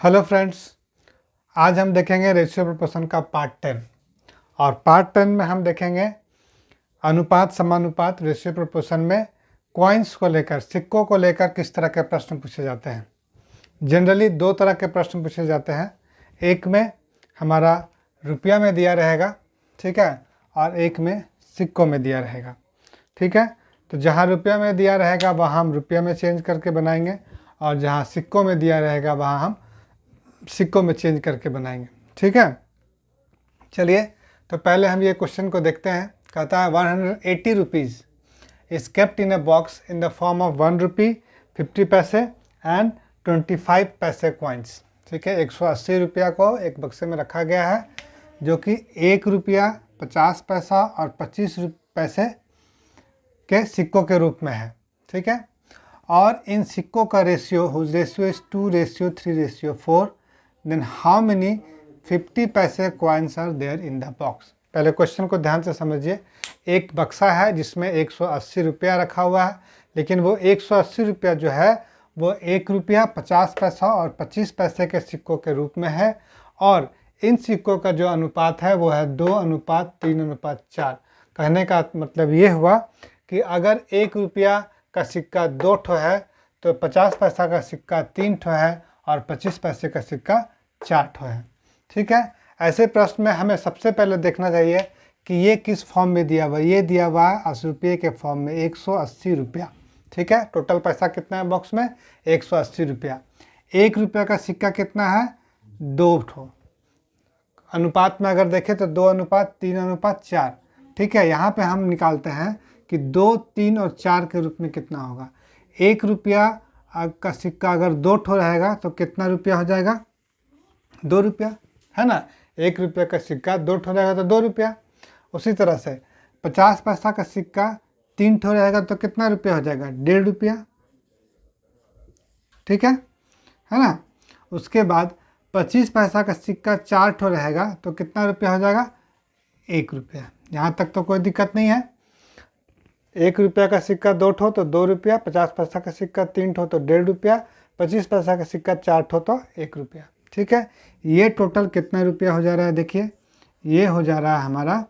Hello friends, आज हम देखेंगे रेशियो प्रोपोर्शन का पार्ट 10 और पार्ट 10 में हम देखेंगे अनुपात समानुपात रेशियो प्रोपोर्शन में कॉइन्स को लेकर, सिक्कों को लेकर किस तरह के प्रश्न पूछे जाते हैं। जनरली दो तरह के प्रश्न पूछे जाते हैं। एक में हमारा रुपया में दिया रहेगा, ठीक है, और एक में सिक्कों में दिया रहेगा, ठीक है। तो जहाँ रुपया में दिया रहेगा वहाँ हम रुपया में चेंज करके बनाएंगे और जहाँ सिक्कों में दिया रहेगा वहाँ हम सिक्कों में चेंज करके बनाएंगे, ठीक है। चलिए, तो पहले हम ये क्वेश्चन को देखते हैं। कहता है 180 rupees is kept in a box in the form of 1 rupee, 50 पैसे एंड 25 पैसे कॉइन्स, ठीक है। 180 रुपया को एक बक्से में रखा गया है जो कि 1 रुपया, 50 पैसा और 25 पैसे के सिक्कों के रूप में है, ठीक है। और इन सिक्कों का ratio is 2:3:4, then how many 50 paise coins are there in the box. पहले क्वेश्चन को ध्यान से समझिए। एक बक्सा है जिसमें 180 रुपया रखा हुआ है, लेकिन वो 180 रुपया जो है वो 1 रुपया, 50 पैसा और 25 पैसे के सिक्कों के रूप में है। और इन सिक्कों का जो अनुपात है वो है 2:3:4। कहने का मतलब ये हुआ कि अगर 1 रुपया का सिक्का 2 ठो है तो 50 पैसा का सिक्का 3 ठो है और 25 पैसे का सिक्का 4 ठो है, ठीक है। ऐसे प्रश्न में हमें सबसे पहले देखना चाहिए कि ये किस फॉर्म में दिया हुआ है। ये दिया हुआ है 80 रुपये के फॉर्म में, 180 रुपया, ठीक है। टोटल पैसा कितना है बॉक्स में? 180 रुपया। 1 रुपया का सिक्का कितना है? 2 ठो। अनुपात में अगर देखें तो 2:3:4, ठीक है। यहाँ पे हम निकालते हैं कि 2, 3 और 4 के रूप में कितना होगा। 1 रुपया का सिक्का अगर 2 ठो रहेगा तो कितना रुपया हो जाएगा? 2 रुपया, है ना। 1 रुपया का सिक्का 2 ठो रहेगा तो 2 रुपया। उसी तरह से 50 पैसा का सिक्का 3 ठो रहेगा तो कितना रुपया हो जाएगा? 1.5 रुपया, ठीक है ना। उसके बाद 25 पैसा का सिक्का 4 ठो रहेगा तो कितना रुपया हो जाएगा? 1 रुपया। यहाँ तक तो कोई दिक्कत नहीं है। 1 रुपया का सिक्का 2 ठो तो 2 रुपया, 50 पैसा का सिक्का 3 ठो तो 1.5 रुपया, 25 पैसा का सिक्का 4 ठो तो 1 रुपया, ठीक है। ये टोटल कितना रुपया हो जा रहा है? देखिए, ये हो जा रहा है हमारा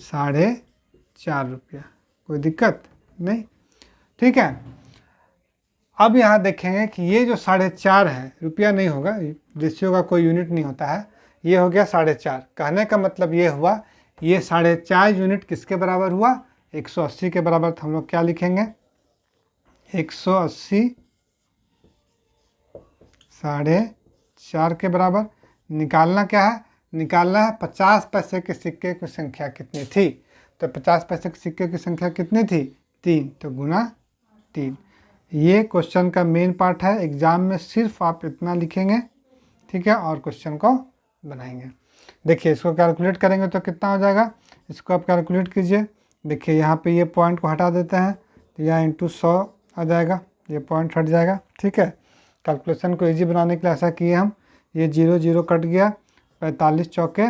4.5 रुपया। कोई दिक्कत नहीं, ठीक है। अब यहाँ देखेंगे कि ये जो 4.5 है, रुपया नहीं होगा, रेशियो का कोई यूनिट नहीं होता है, ये हो गया 4.5। कहने का मतलब ये हुआ, ये 4.5 यूनिट किसके बराबर हुआ? 180 के बराबर। तो हम लोग क्या लिखेंगे? 180 4.5 के बराबर। निकालना क्या है? निकालना है 50 पैसे के सिक्के की संख्या कितनी थी। तो 50 पैसे के सिक्के की संख्या कितनी थी? 3, तो गुना 3। ये क्वेश्चन का मेन पार्ट है। एग्जाम में सिर्फ आप इतना लिखेंगे, ठीक है, और क्वेश्चन को बनाएंगे। देखिए, इसको कैलकुलेट करेंगे तो कितना हो जाएगा? इसको आप कैलकुलेट कीजिए। देखिए, यहाँ पे ये पॉइंट को हटा देते हैं तो यहाँ इंटू 100 आ जाएगा, ये पॉइंट हट जाएगा, ठीक है। कैलकुलेशन को इजी बनाने के लिए ऐसा किए हम, ये 0 0 कट गया, 45 चौके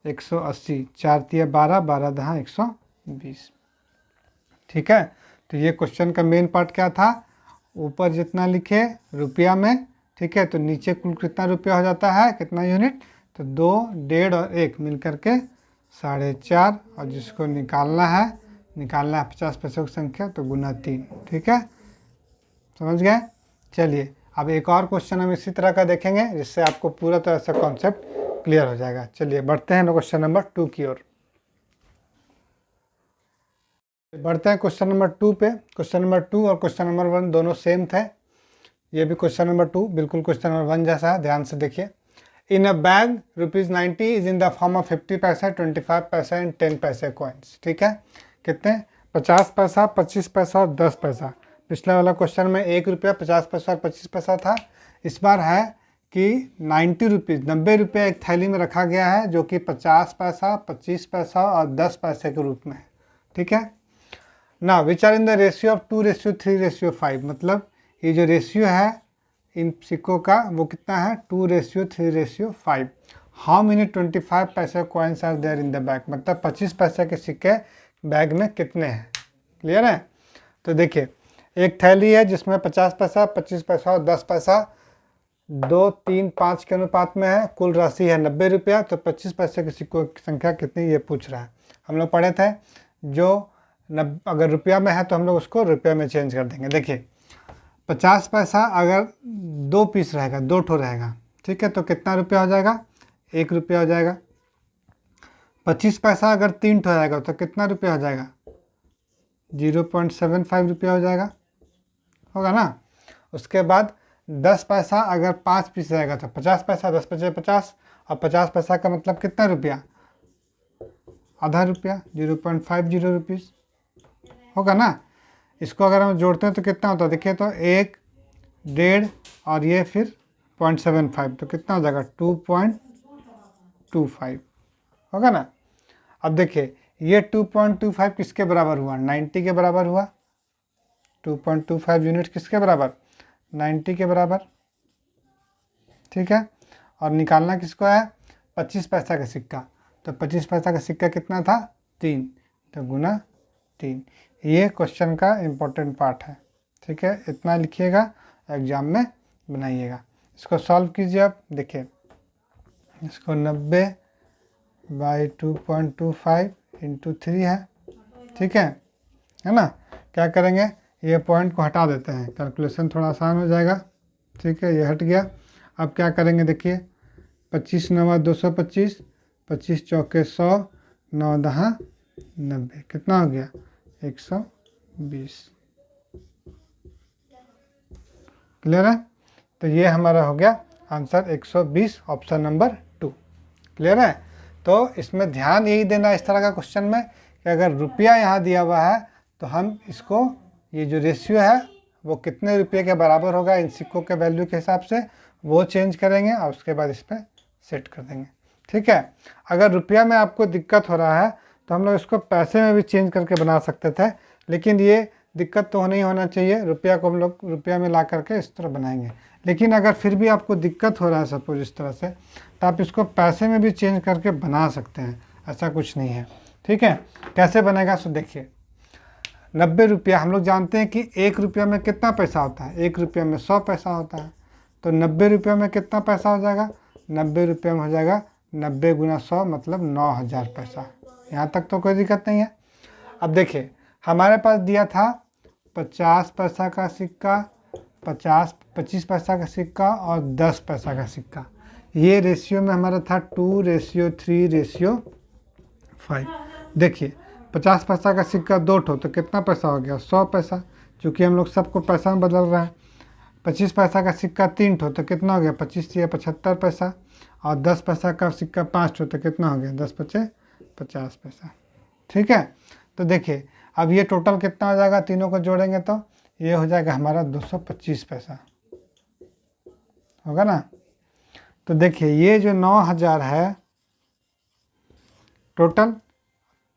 180, 4 तिया 12, 12 दहा 120, ठीक है। तो ये क्वेश्चन का मेन पार्ट क्या था? ऊपर जितना लिखे रुपया में, ठीक है, तो नीचे कुल कितना रुपया हो जाता है, कितना यूनिट? तो 2, 1.5 और 1 मिल करके 4.5। और जिसको निकालना है 50 पैसे की संख्या, तो गुना 3, ठीक है। समझ गए? चलिए, अब एक और क्वेश्चन हम इसी तरह का देखेंगे जिससे आपको पूरा तरह से कॉन्सेप्ट क्लियर हो जाएगा। चलिए बढ़ते हैं क्वेश्चन नंबर 2 की ओर। बढ़ते हैं क्वेश्चन नंबर 2 पे। क्वेश्चन नंबर 2 और क्वेश्चन नंबर 1 दोनों सेम थे। ये भी क्वेश्चन नंबर 2 बिल्कुल क्वेश्चन नंबर 1 जैसा है। ध्यान से देखिए। In a bag ₹90 is in the form of 50 पैसा, 25 पैसा एंड 10 पैसे कॉइन्स, ठीक है। कितने? 50 पैसा, 25 पैसा और 10 पैसा। पिछले वाला क्वेश्चन में 1 रुपया, 50 पैसा और 25 पैसा था। इस बार है कि 90 रुपीज़, 90 रुपये एक थैली में रखा गया है जो कि 50 पैसा, 25 पैसा और 10 पैसे के रूप में है, ठीक है ना। Which are in the ratio of 2:3:5। मतलब ये जो रेशियो है इन सिक्कों का वो कितना है? 2:3:5। How many 25 paise coins are there in the bag. मतलब 25 पैसे के सिक्के बैग में कितने हैं? क्लियर है? तो देखिए, एक थैली है जिसमें 50 पैसा, 25 पैसा और 10 पैसा 2, 3, 5 के अनुपात में है, कुल राशि है 90 रुपया, तो 25 पैसे के सिक्कों की संख्या कितनी ये पूछ रहा है। हम लोग पढ़े थे जो अगर रुपया में है तो हम लोग उसको रुपया में चेंज कर देंगे। देखिए 50 पैसा अगर 2 पीस रहेगा, 2 ठो रहेगा, ठीक है, तो कितना रुपया हो जाएगा, 1 रुपया हो जाएगा। 25 पैसा अगर 3 ठो रहेगा तो कितना रुपया हो जाएगा, 0.75 रुपया हो जाएगा, होगा ना। उसके बाद 10 पैसा अगर 5 पीस रहेगा तो 50 पैसा, 10 पचे 50, और 50 पैसा का मतलब कितना रुपया, आधा रुपया, 0.50 रुपीज़, होगा ना। इसको अगर हम जोड़ते हैं तो कितना होता है, देखिए तो 1, 1.5 और ये फिर 0.75, तो कितना हो जाएगा 2.25, होगा ना। अब देखिए ये 2.25 किसके बराबर हुआ, 90 के बराबर हुआ। 2.25 यूनिट किसके बराबर, 90 के बराबर, ठीक है। और निकालना किसको है, 25 पैसा का सिक्का, तो 25 पैसा का सिक्का कितना था, 3, तो गुना 3। ये क्वेश्चन का इम्पोर्टेंट पार्ट है, ठीक है। इतना लिखिएगा, एग्जाम में बनाइएगा। इसको सॉल्व कीजिए आप, देखिए इसको 90/2.25 इंटू 3 है, ठीक है ना। क्या करेंगे, ये पॉइंट को हटा देते हैं, कैलकुलेशन थोड़ा आसान हो जाएगा, ठीक है। ये हट गया। अब क्या करेंगे, देखिए 25 9 225, 25 चौके 100, 9 10 90, कितना हो गया 120। क्लियर है। तो ये हमारा हो गया आंसर 120, ऑप्शन नंबर 2। क्लियर है। तो इसमें ध्यान यही देना इस तरह का क्वेश्चन में कि अगर रुपया यहाँ दिया हुआ है तो हम इसको, ये जो रेशियो है वो कितने रुपये के बराबर होगा इन सिक्कों के वैल्यू के हिसाब से, वो चेंज करेंगे और उसके बाद इस पर सेट कर देंगे, ठीक है। अगर रुपया में आपको दिक्कत हो रहा है तो हम लोग इसको पैसे में भी चेंज करके बना सकते थे, लेकिन ये दिक्कत तो नहीं होना चाहिए। रुपया को हम लोग रुपया में ला करके इस तरह बनाएंगे। लेकिन अगर फिर भी आपको दिक्कत हो रहा है सपोज इस तरह से, तो आप इसको पैसे में भी चेंज करके बना सकते हैं, ऐसा कुछ नहीं है, ठीक है। कैसे बनेगा सो देखिए, 90 रुपया, हम लोग जानते हैं कि 1 रुपया में कितना पैसा होता है, 1 रुपया में 100 पैसा होता है, तो 90 रुपया में कितना पैसा हो जाएगा, 90 रुपये में हो जाएगा 90 गुना 100 मतलब 9000 पैसा। यहाँ तक तो कोई दिक्कत नहीं है। अब देखिए हमारे पास दिया था 50 पैसा का सिक्का, 25 पैसा का सिक्का और 10 पैसा का सिक्का। ये रेशियो में हमारा था 2:3:5। देखिए 50 पैसा का सिक्का 2 ठो, तो कितना पैसा हो गया 100 पैसा, चूँकि हम लोग सबको पैसा में बदल रहे हैं। 25 पैसा का सिक्का 3 ठो, तो कितना हो गया 25 या 75 पैसा, और 10 पैसा का सिक्का 5 ठो, तो कितना हो गया 10 पचे 50 पैसा, ठीक है। तो देखिए अब ये टोटल कितना हो जाएगा, तीनों को जोड़ेंगे तो ये हो जाएगा हमारा 225 पैसा, होगा ना। तो देखिए ये जो 9000 है टोटल,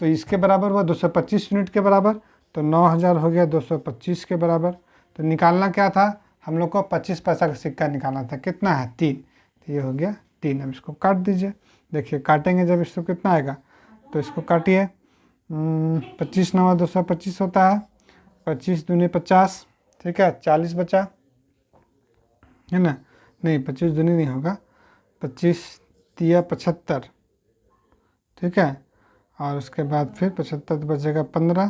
तो इसके बराबर हुआ 225 यूनिट के बराबर, तो 9000 हो गया 225 के बराबर। तो निकालना क्या था, हम लोग को 25 पैसा का सिक्का निकालना था, कितना है 3, तो ये हो गया 3। अब इसको काट दीजिए, देखिए काटेंगे जब इसको कितना आएगा, तो इसको काटिए, 25 9 225 होता है, 25 दूनी 50, ठीक है, 40 बचा, है ना, नहीं 25 दूनी नहीं होगा, 25 तिया 75, ठीक है, और उसके बाद फिर 75 तो बचेगा 15,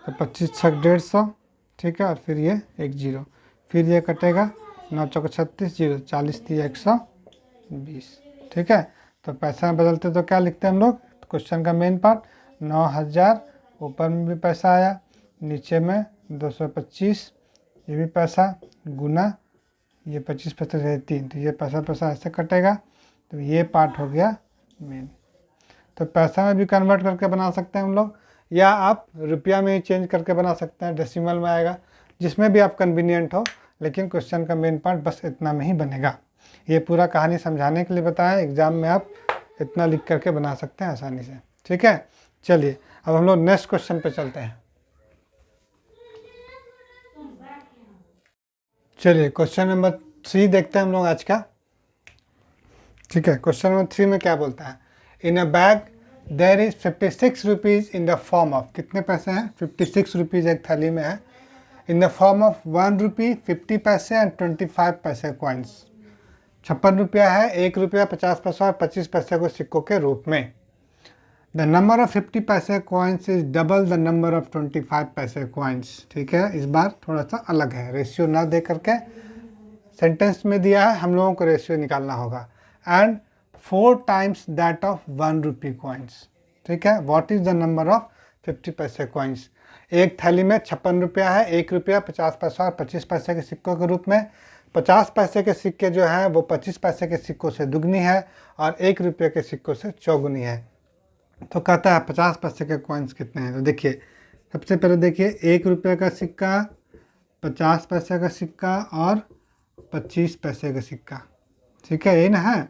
तो 25 छक 150, ठीक है, और फिर ये 1 0, फिर ये कटेगा 9 चौक 36 0, 40 तिया 120, ठीक है। तो पैसा में बदलते तो क्या लिखते हैं हम लोग, तो क्वेश्चन का मेन पार्ट 9000, ऊपर में भी पैसा आया, नीचे में 225, ये भी पैसा, गुना ये 25 पैसा है 3, तो ये पैसा ऐसे कटेगा, तो ये पार्ट हो गया मेन। तो पैसा में भी कन्वर्ट करके बना सकते हैं हम लोग, या आप रुपया में ही चेंज करके बना सकते हैं, डेसिमल में आएगा, जिसमें भी आप कन्वीनियंट हो, लेकिन क्वेश्चन का मेन पार्ट बस इतना में ही बनेगा। ये पूरा कहानी समझाने के लिए बताया, एग्जाम में आप इतना लिख करके बना सकते हैं आसानी से, ठीक है। चलिए अब हम लोग नेक्स्ट क्वेश्चन पे चलते हैं। चलिए क्वेश्चन नंबर 3 देखते हैं हम लोग आज का, ठीक है। क्वेश्चन नंबर 3 में क्या बोलता है, in a bag there is 56 rupees in the form of, कितने पैसे हैं 56 रुपीज़ एक थाली में है, in the form of 1 rupee 50 पैसे एंड 25 पैसे कॉइन्स। 56 रुपया है, 1 रुपया 50 पैसा और 25 पैसे को सिक्कों के रूप में। The number of 50 paise coins is double the number of 25 paise coins. ठीक है, इस बार थोड़ा सा अलग है, रेशियो ना दे करके सेंटेंस में दिया है, हम लोगों को रेशियो निकालना होगा। And 4 times that of 1 rupee coins. ठीक है, what is the number of 50 paise coins. एक थैली में 56 रुपया है, 1 रुपया 50 पैसा और 25 पैसे के सिक्कों के रूप में। 50 पैसे के सिक्के जो हैं वो 25 पैसे के सिक्कों से दुगनी है और 1 रुपये के सिक्कों से चौगुनी है। तो कहता है 50 पैसे के कॉइन्स कितने हैं। तो देखिए, सबसे पहले देखिए 1 रुपये का सिक्का, 50 पैसे का सिक्का और 25 पैसे का सिक्का। ठीक है, यही ना है।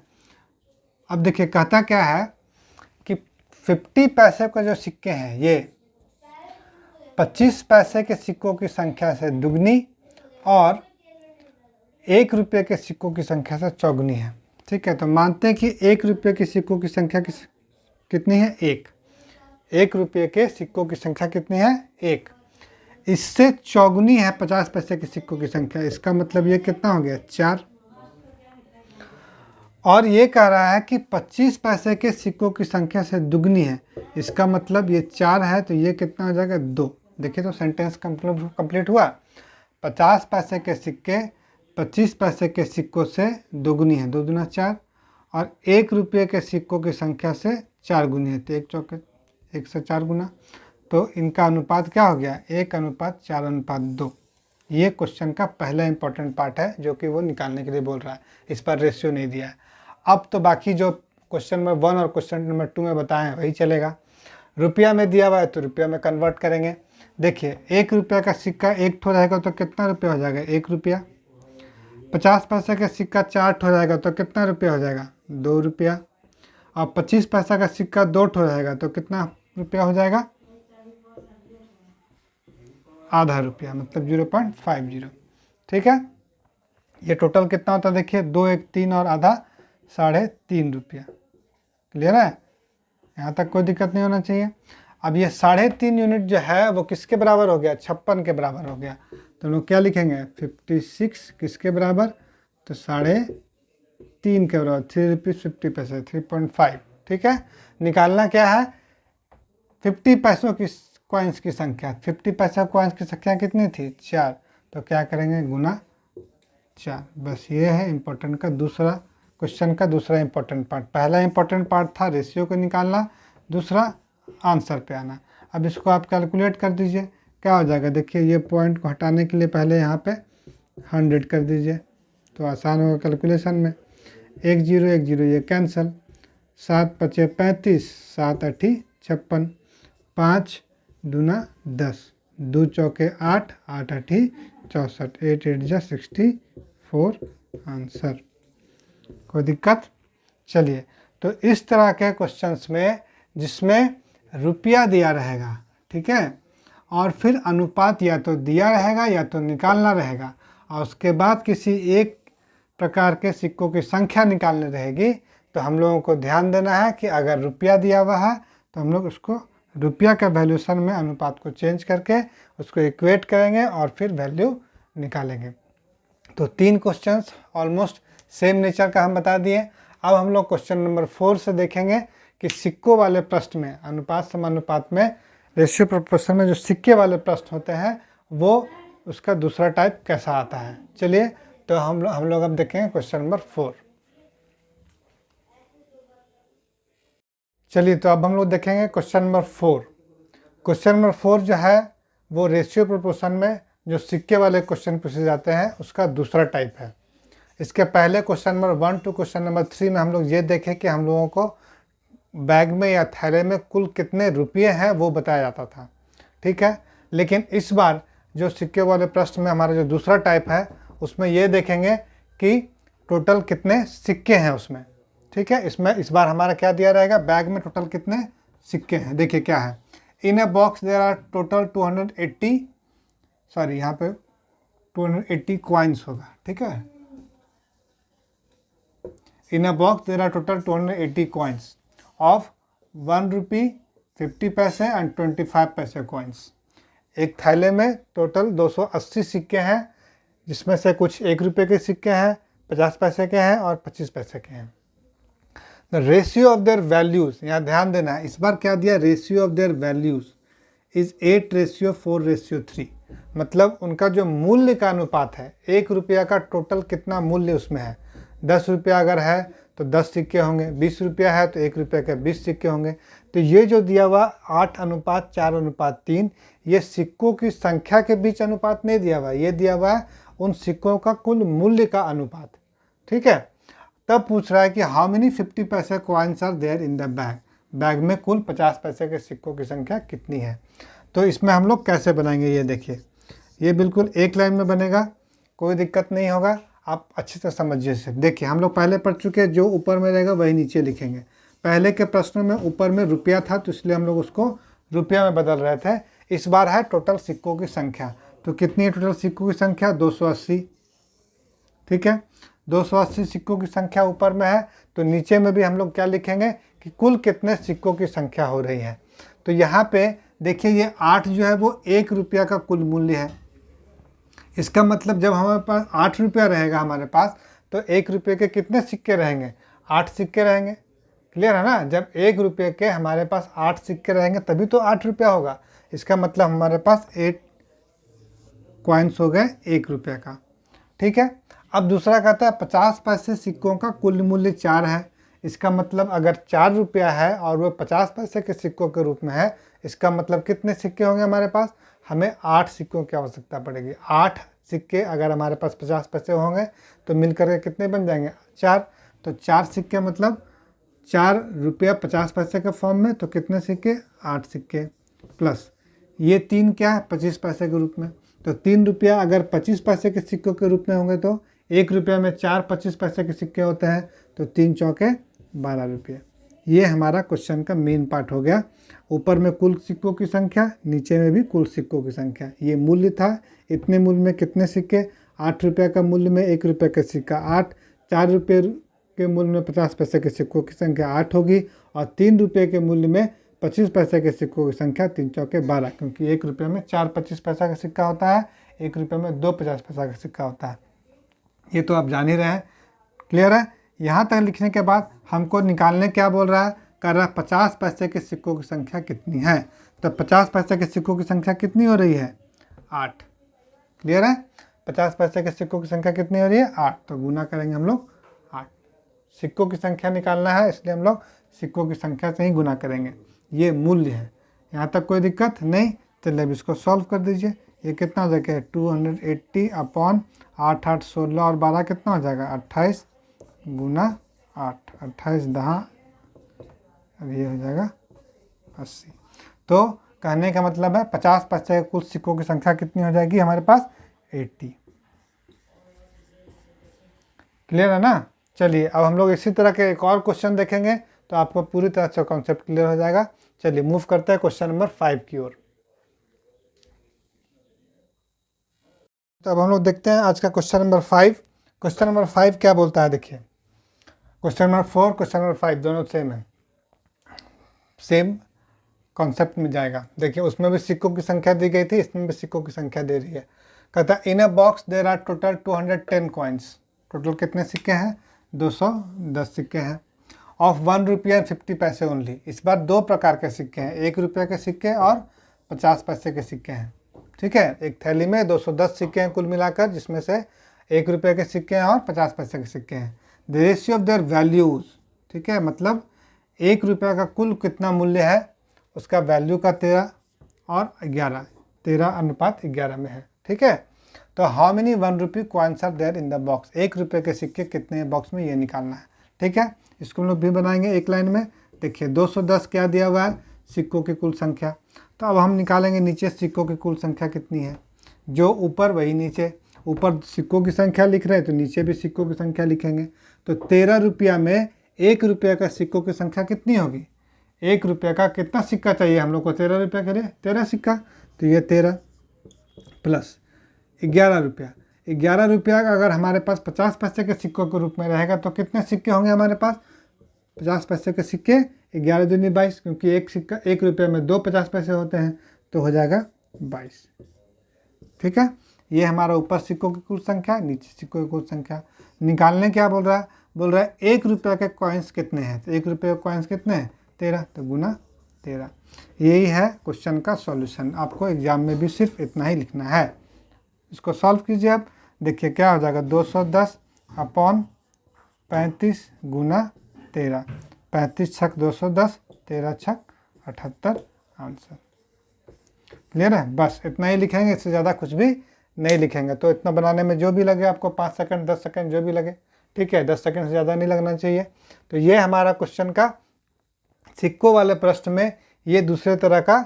अब देखिए कहता क्या है कि 50 पैसे के जो सिक्के हैं ये 25 पैसे के सिक्कों की संख्या से दुगनी और 1 रुपये के सिक्कों की संख्या से चौगुनी है। ठीक है, तो मानते हैं कि 1 रुपये के सिक्कों की संख्या कितनी है, 1। 1 रुपये के सिक्कों की संख्या कितनी है, 1। इससे चौगुनी है 50 पैसे के सिक्कों की संख्या। इसका मतलब ये कितना हो गया, 4। और ये कह रहा है कि 25 पैसे के सिक्कों की संख्या से दुगनी है। इसका मतलब ये 4 है, तो ये कितना हो जाएगा, 2। देखिए तो सेंटेंस कंप्लीट हुआ। 50 पैसे के सिक्के 25 पैसे के सिक्कों से दोगुनी है, 2 दूना 4, और 1 रुपये के सिक्कों की संख्या से 4 गुनी है, तो 1 चौके 1 से 4 गुना। तो इनका अनुपात क्या हो गया, 1:4:2। ये क्वेश्चन का पहला इंपॉर्टेंट पार्ट है जो कि वो निकालने के लिए बोल रहा है। इस पर रेशियो नहीं दिया है। अब तो बाकी जो क्वेश्चन नंबर 1 और क्वेश्चन नंबर 2 में बताएं वही चलेगा। रुपया में दिया हुआ है तो रुपया में कन्वर्ट करेंगे। देखिए 1 रुपया का सिक्का 1 ठो रहेगा तो कितना रुपया हो जाएगा, 1 रुपया। 50 पैसे का सिक्का 4 ठो रहेगा तो कितना रुपया हो जाएगा, 2 रुपया। और 25 पैसा का सिक्का 2 ठो रहेगा तो कितना रुपया हो जाएगा, आधा रुपया, मतलब 0.50। ठीक है, ये टोटल कितना होता है, देखिए 2 1 3 और आधा 3.5 रुपया। क्लियर है, यहाँ तक कोई दिक्कत नहीं होना चाहिए। अब ये 3.5 यूनिट जो है वो किसके बराबर हो गया, 56 के बराबर हो गया। तो हम लोग क्या लिखेंगे, 56 किसके बराबर, तो 3.5 के बराबर, 3 रुपीज़ 50 पैसे, 3.5। ठीक है, निकालना क्या है, 50 पैसों की कॉइन्स की संख्या। 50 पैसा कॉइन्स की संख्या कितनी थी, 4। तो क्या करेंगे, गुना 4। बस ये है इम्पोर्टेंट का दूसरा क्वेश्चन का दूसरा इंपॉर्टेंट पार्ट। पहला इंपॉर्टेंट पार्ट था रेशियो को निकालना, दूसरा आंसर पे आना। अब इसको आप कैलकुलेट कर दीजिए, क्या हो जाएगा। देखिए ये पॉइंट को हटाने के लिए पहले यहाँ पे 100 कर दीजिए तो आसान होगा कैलकुलेशन में। 1 0 1 0 ये कैंसिल, 7 5 35, 7 8 56, 5 दूना 10, 2 चौके 8, 8 8 64, 8 8 जा 64 आंसर। कोई दिक्कत। चलिए, तो इस तरह के क्वेश्चंस में जिसमें रुपया दिया रहेगा, ठीक है, और फिर अनुपात या तो दिया रहेगा या तो निकालना रहेगा, और उसके बाद किसी एक प्रकार के सिक्कों की संख्या निकालनी रहेगी, तो हम लोगों को ध्यान देना है कि अगर रुपया दिया हुआ है तो हम लोग उसको रुपया का वैल्यूशन में अनुपात को चेंज करके उसको इक्वेट करेंगे और फिर वैल्यू निकालेंगे। तो 3 क्वेश्चंस ऑलमोस्ट सेम नेचर का हम बता दिए। अब हम लोग क्वेश्चन नंबर 4 से देखेंगे कि सिक्कों वाले प्रश्न में अनुपात समानुपात में रेशियो प्रोपोर्शन में जो सिक्के वाले प्रश्न होते हैं वो उसका दूसरा टाइप कैसा आता है। चलिए, तो हम लोग अब देखेंगे क्वेश्चन नंबर 4। चलिए, तो अब हम लोग देखेंगे क्वेश्चन नंबर 4। क्वेश्चन नंबर 4 जो है वो रेशियो प्रोपोर्शन में जो सिक्के वाले क्वेश्चन पूछे जाते हैं उसका दूसरा टाइप है। इसके पहले question number 1 to question number 3 में हम लोग ये देखें कि हम लोगों को बैग में या थैले में कुल कितने रुपये हैं वो बताया जाता था, ठीक है। लेकिन इस बार जो सिक्के वाले प्रश्न में हमारा जो दूसरा टाइप है उसमें ये देखेंगे कि टोटल कितने सिक्के हैं उसमें, ठीक है। इसमें इस बार हमारा क्या दिया रहेगा, बैग में टोटल कितने सिक्के हैं। देखिए क्या है, in a box there are total 280, sorry यहाँ पे 280 कॉइन्स होगा, ठीक है। In a box there are total 280 coins of 1 rupee 50 पैसे एंड 25 पैसे कॉइन्स। एक थैले में टोटल 280 सिक्के हैं जिसमें से कुछ 1 रुपये के सिक्के हैं, 50 पैसे के हैं और 25 पैसे के हैं। The ratio of their values, यहाँ ध्यान देना है, इस बार क्या दिया, ratio of their values is 8:4:3। मतलब उनका जो मूल्य का अनुपात है, 1 रुपया का टोटल कितना मूल्य उसमें है, 10 रुपया अगर है तो 10 सिक्के होंगे, 20 रुपया है तो 1 रुपये के 20 सिक्के होंगे। तो ये जो दिया हुआ 8:4:3, ये सिक्कों की संख्या के बीच अनुपात नहीं दिया हुआ, ये दिया हुआ है उन सिक्कों का कुल मूल्य का अनुपात। ठीक है, तब पूछ रहा है कि how many 50 paise coins are there in the bag, bag में कुल 50 पैसे के सिक्कों की संख्या कितनी है। तो इसमें हम लोग कैसे बनाएंगे, ये देखिए, ये बिल्कुल एक लाइन में बनेगा, कोई दिक्कत नहीं होगा, आप अच्छी तरह समझिए इसे। देखिए हम लोग पहले पढ़ चुके हैं, जो ऊपर में रहेगा वही नीचे लिखेंगे। पहले के प्रश्नों में ऊपर में रुपया था तो इसलिए हम लोग उसको रुपया में बदल रहे थे। इस बार है टोटल सिक्कों की संख्या, तो कितनी है टोटल सिक्कों की संख्या, 280। ठीक है, 280 सिक्कों की संख्या ऊपर में है, तो नीचे में भी हम लोग क्या लिखेंगे कि कुल कितने सिक्कों की संख्या हो रही है। तो यहाँ पे देखिए ये 8 जो है वो 1 रुपया का कुल मूल्य है। इसका मतलब जब हमारे पास 8 रुपया रहेगा हमारे पास, तो 1 रुपये के कितने सिक्के रहेंगे, 8 सिक्के रहेंगे। क्लियर है ना, जब 1 रुपये के हमारे पास 8 सिक्के रहेंगे तभी तो 8 रुपया होगा। इसका मतलब हमारे पास 8 कॉइन्स हो गए 1 रुपये का। ठीक है, अब दूसरा कहता है 50 पैसे सिक्कों का कुल मूल्य 4 है। इसका मतलब अगर 4 रुपया है और वो 50 पैसे के सिक्कों के रूप में है, इसका मतलब कितने सिक्के होंगे हमारे पास, हमें 8 सिक्कों की आवश्यकता पड़ेगी। 8 सिक्के अगर हमारे पास 50 पैसे होंगे तो मिलकर के कितने बन जाएंगे, 4। तो 4 सिक्के मतलब 4 रुपया 50 पैसे के फॉर्म में, तो कितने सिक्के, 8 सिक्के, प्लस ये 3 क्या है, 25 पैसे के रूप में। तो 3 रुपया अगर 25 पैसे के सिक्कों के रूप में होंगे तो 1 रुपया में 4 25 पैसे के सिक्के होते हैं, तो 3 चौके 12 रुपये। ये हमारा क्वेश्चन का मेन पार्ट हो गया। ऊपर में कुल सिक्कों की संख्या, नीचे में भी कुल सिक्कों की संख्या। ये मूल्य था, इतने मूल्य में कितने सिक्के, 8 रुपये का मूल्य में 1 रुपये का सिक्का 8, 4 रुपये के मूल्य में 50 पैसे के सिक्कों की संख्या 8 होगी, और 3 रुपये के मूल्य में 25 पैसे के सिक्कों की संख्या 3 चौके 12, क्योंकि 1 रुपये में 4 25 पैसा का सिक्का होता है, 1 रुपये में 2 50 पैसा का सिक्का होता है। ये तो आप जान ही रहे हैं। क्लियर है, यहाँ तक लिखने के बाद हमको निकालने क्या बोल रहा है, कर रहा है 50 पैसे के सिक्कों की संख्या कितनी है। तो 50 पैसे के सिक्कों की संख्या कितनी हो रही है, 8। क्लियर है, 50 पैसे के सिक्कों की संख्या कितनी हो रही है, 8। तो गुना करेंगे हम लोग 8, सिक्कों की संख्या निकालना है इसलिए हम लोग सिक्कों की संख्या से ही गुना करेंगे। ये मूल्य है, यहाँ तक कोई दिक्कत नहीं। चलिए अब इसको सॉल्व कर दीजिए। ये कितना हो जाएगा, 280 अपॉन 8 8 16 और 12 कितना हो जाएगा, 28 गुना 8, 28 10, अब ये हो जाएगा 80। तो कहने का मतलब है 50 पैसे के कुल सिक्कों की संख्या कितनी हो जाएगी हमारे पास, 80। क्लियर है ना। चलिए अब हम लोग इसी तरह के एक और क्वेश्चन देखेंगे तो आपको पूरी तरह से कॉन्सेप्ट क्लियर हो जाएगा। चलिए मूव करते हैं क्वेश्चन नंबर 5 की ओर। तो अब हम लोग देखते हैं आज का क्वेश्चन नंबर 5। क्वेश्चन नंबर 5 क्या बोलता है, देखिए क्वेश्चन नंबर 4 क्वेश्चन नंबर 5 दोनों सेम है, सेम कॉन्सेप्ट में जाएगा। देखिए उसमें भी सिक्कों की संख्या दी गई थी, इसमें भी सिक्कों की संख्या दे रही है। कहता है in a box there are total 210 coins, total कितने सिक्के हैं, 210 सिक्के हैं, ऑफ 1 रुपया एंड 50 पैसे ओनली। इस बार 2 प्रकार के सिक्के हैं, 1 रुपये के सिक्के और 50 पैसे के सिक्के हैं। ठीक है, एक थैली में 210 सिक्के हैं कुल मिलाकर, जिसमें से 1 रुपये के सिक्के हैं और 50 पैसे के सिक्के हैं। The ratio of their values, ठीक है, मतलब 1 रुपये का कुल कितना मूल्य है, उसका वैल्यू का 13 और 11, 13:11 में है। ठीक है, तो how many 1 rupee coins are there in the box, 1 रुपये के सिक्के कितने हैं बॉक्स में, ये निकालना है। ठीक है, इसको हम लोग भी बनाएंगे एक लाइन में। देखिए 210 क्या दिया हुआ है, सिक्कों की कुल संख्या। तो अब हम निकालेंगे नीचे सिक्कों की कुल संख्या कितनी है, जो ऊपर वही नीचे, ऊपर सिक्कों की संख्या लिख रहे हैं तो नीचे भी सिक्कों की संख्या लिखेंगे। तो 13 रुपया में 1 रुपये का सिक्कों की संख्या कितनी होगी, 1 रुपये का कितना सिक्का चाहिए हम लोग को, 13 रुपये के लिए 13 सिक्का, तो ये 13 प्लस 11 रुपया। 11 रुपया अगर हमारे पास 50 पैसे के सिक्कों के रूप में रहेगा तो कितने सिक्के होंगे हमारे पास, 50 पैसे के सिक्के, 11 दूनी 22, क्योंकि एक सिक्का 1 रुपये में 2 50 पैसे होते हैं, तो हो जाएगा 22। ठीक है, ये हमारा ऊपर सिक्कों की कुल संख्या, नीचे सिक्कों की कुल संख्या। निकालने क्या बोल रहा है, बोल रहा है 1 रुपये के कॉइन्स कितने हैं, तो 1 रुपये के कॉइन्स कितने हैं 13, तो गुना 13। यही है क्वेश्चन का सॉल्यूशन। आपको एग्जाम में भी सिर्फ इतना ही लिखना है। इसको सॉल्व कीजिए आप, देखिए क्या हो जाएगा 210 अपॉन 35 गुना 13, 35 छक 210, 13 छक 78 आंसर। क्लियर है, बस इतना ही लिखेंगे, इससे ज़्यादा कुछ भी नहीं लिखेंगे। तो इतना बनाने में जो भी लगे आपको 5 सेकंड 10 सेकंड जो भी लगे, ठीक है, 10 सेकंड से ज़्यादा नहीं लगना चाहिए। तो ये हमारा क्वेश्चन का सिक्कों वाले प्रश्न में ये दूसरे तरह का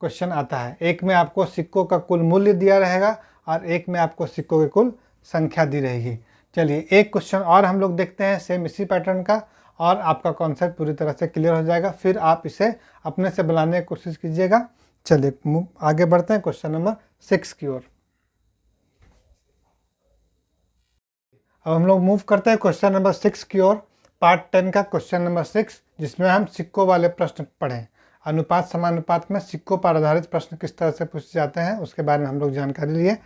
क्वेश्चन आता है। एक में आपको सिक्कों का कुल मूल्य दिया रहेगा और एक में आपको सिक्कों की कुल संख्या दी रहेगी। चलिए एक क्वेश्चन और हम लोग देखते हैं सेम इसी पैटर्न का, और आपका कॉन्सेप्ट पूरी तरह से क्लियर हो जाएगा। फिर आप इसे अपने से बनाने की कोशिश कीजिएगा। चलिए आगे बढ़ते हैं क्वेश्चन नंबर 6 की ओर। अब हम लोग मूव करते हैं क्वेश्चन नंबर 6 की ओर, पार्ट 10 का क्वेश्चन नंबर 6, जिसमें हम सिक्कों वाले प्रश्न पढ़ें। अनुपात समानुपात में सिक्कों पर आधारित प्रश्न किस तरह से पूछे जाते हैं उसके बारे में हम लोग जानकारी लिए।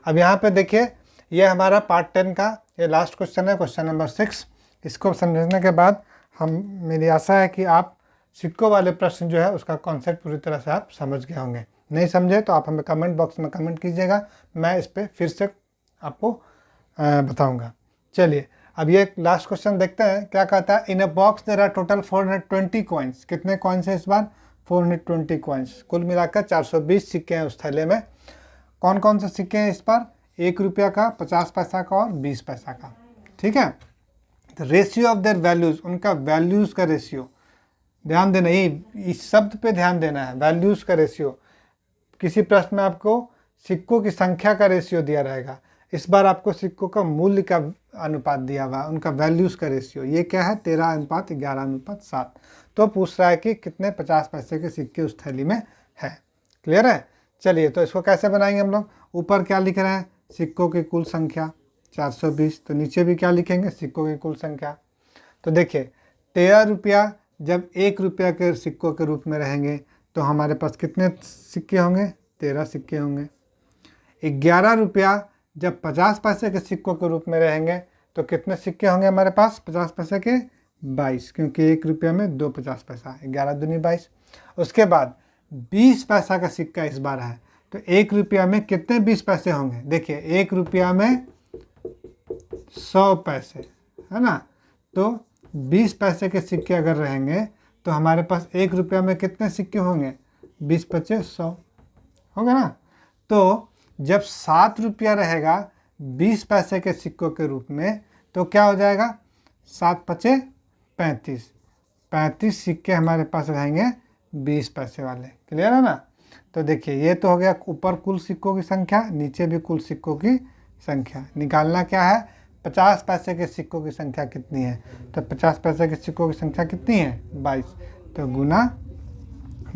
अब यहाँ पे देखिए, ये हमारा पार्ट 10 का ये लास्ट क्वेश्चन है, क्वेश्चन नंबर 6। इसको समझने के बाद मेरी आशा है कि आप सिक्कों वाले प्रश्न जो है उसका कॉन्सेप्ट पूरी तरह से आप समझ गए होंगे। नहीं समझे तो आप हमें कमेंट बॉक्स में कमेंट कीजिएगा, मैं इस पर फिर से आपको बताऊँगा। चलिए अब ये लास्ट क्वेश्चन देखते हैं क्या कहता है। In a box there are total 420 coins. कितने कॉइन्स हैं इस बार, 420 कॉइन्स। कुल मिलाकर 420 सिक्के हैं उस थैले में। कौन कौन से सिक्के हैं इस बार, 1 रुपया का, 50 पैसा का और 20 पैसा का, ठीक है। तो रेशियो ऑफ देयर वैल्यूज़, उनका वैल्यूज़ का रेशियो ध्यान देना, ये इस शब्द पे ध्यान देना है, वैल्यूज़ का रेशियो। किसी प्रश्न में आपको सिक्कों की संख्या का रेशियो दिया रहेगा, इस बार आपको सिक्कों का मूल्य का अनुपात दिया हुआ, उनका वैल्यूज़ का रेशियो। ये क्या है 13:11:7। तो पूछ रहा है कि कितने 50 पैसे के सिक्के उस थैली में है। क्लियर है। चलिए तो इसको कैसे बनाएंगे हम लोग। ऊपर क्या लिख रहे हैं, सिक्कों की कुल संख्या 420, तो नीचे भी क्या लिखेंगे, सिक्कों की कुल संख्या। तो देखिए 13 रुपया जब 1 रुपया के सिक्कों के रूप में रहेंगे तो हमारे पास कितने सिक्के होंगे, 13 सिक्के होंगे। 11 रुपया जब 50 पैसे के सिक्कों के रूप में रहेंगे तो कितने सिक्के होंगे हमारे पास, 50 पैसे के 22, क्योंकि 1 रुपया में 2 50 पैसा, 11 दूनी 22। उसके बाद 20 पैसा का सिक्का इस बार है, तो 1 रुपया में कितने 20 पैसे होंगे। देखिए 1 रुपया में 100 पैसे है ना, तो 20 पैसे के सिक्के अगर रहेंगे तो हमारे पास 1 रुपया में कितने सिक्के होंगे, 20 पचे 100 होगा ना। तो जब 7 रुपया रहेगा 20 पैसे के सिक्कों के रूप में तो क्या हो जाएगा, 7 पचे 35, 35 सिक्के हमारे पास रहेंगे 20 पैसे वाले। क्लियर है ना। तो देखिए ये तो हो गया ऊपर कुल सिक्कों की संख्या, नीचे भी कुल सिक्कों की संख्या। निकालना क्या है, 50 पैसे के सिक्कों की संख्या कितनी है, तो 50 पैसे के सिक्कों की संख्या कितनी है 22, तो गुना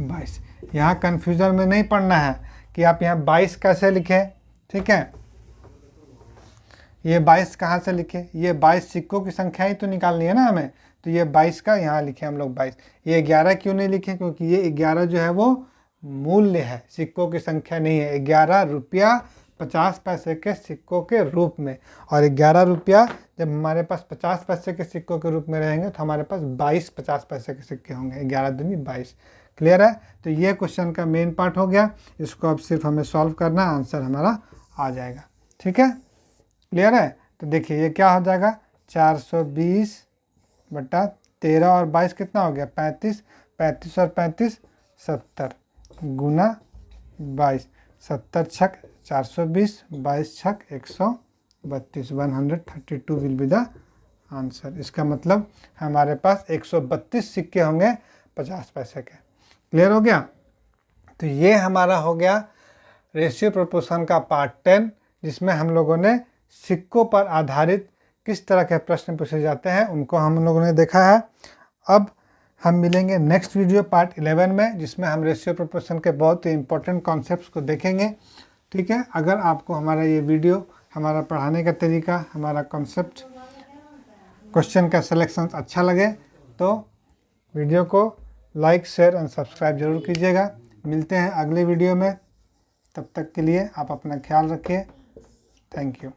22। यहाँ कन्फ्यूज़न में नहीं पड़ना है कि आप यहाँ 22 कैसे लिखें, ठीक है। ये 22 कहाँ से लिखे, ये 22 सिक्कों की संख्या ही तो निकालनी है ना हमें, तो ये 22 का यहाँ लिखे हम लोग 22। ये 11 क्यों नहीं लिखे, क्योंकि ये 11 जो है वो मूल्य है, सिक्कों की संख्या नहीं है। 11 रुपया 50 पैसे के सिक्कों के रूप में, और 11 रुपया जब हमारे पास 50 पैसे के सिक्कों के रूप में रहेंगे तो हमारे पास 22 50 पैसे के सिक्के होंगे, 11 दूनी 22। क्लियर है। तो ये क्वेश्चन का मेन पार्ट हो गया, इसको अब सिर्फ हमें सॉल्व करना, आंसर हमारा आ जाएगा। ठीक है, क्लियर है। तो देखिए ये क्या हो जाएगा, 420 बटा 13 और 22 कितना हो गया 35, 35 और 35 70 गुना 22, 70 छक 420, 22 छक 132, 132 विल बी द आंसर। इसका मतलब हमारे पास 132 सिक्के होंगे 50 पैसे के। क्लियर हो गया। तो ये हमारा हो गया रेशियो प्रोपोर्शन का पार्ट 10, जिसमें हम लोगों ने सिक्कों पर आधारित किस तरह के प्रश्न पूछे जाते हैं उनको हम लोगों ने देखा है। अब हम मिलेंगे नेक्स्ट वीडियो पार्ट 11 में, जिसमें हम रेशियो प्रोपोर्शन के बहुत ही इंपॉर्टेंट कॉन्सेप्ट्स को देखेंगे। ठीक है, अगर आपको हमारा ये वीडियो, हमारा पढ़ाने का तरीका, हमारा कॉन्सेप्ट, क्वेश्चन का सिलेक्शन अच्छा लगे तो वीडियो को लाइक शेयर एंड सब्सक्राइब जरूर कीजिएगा। मिलते हैं अगले वीडियो में, तब तक के लिए आप अपना ख्याल रखिए। Thank you.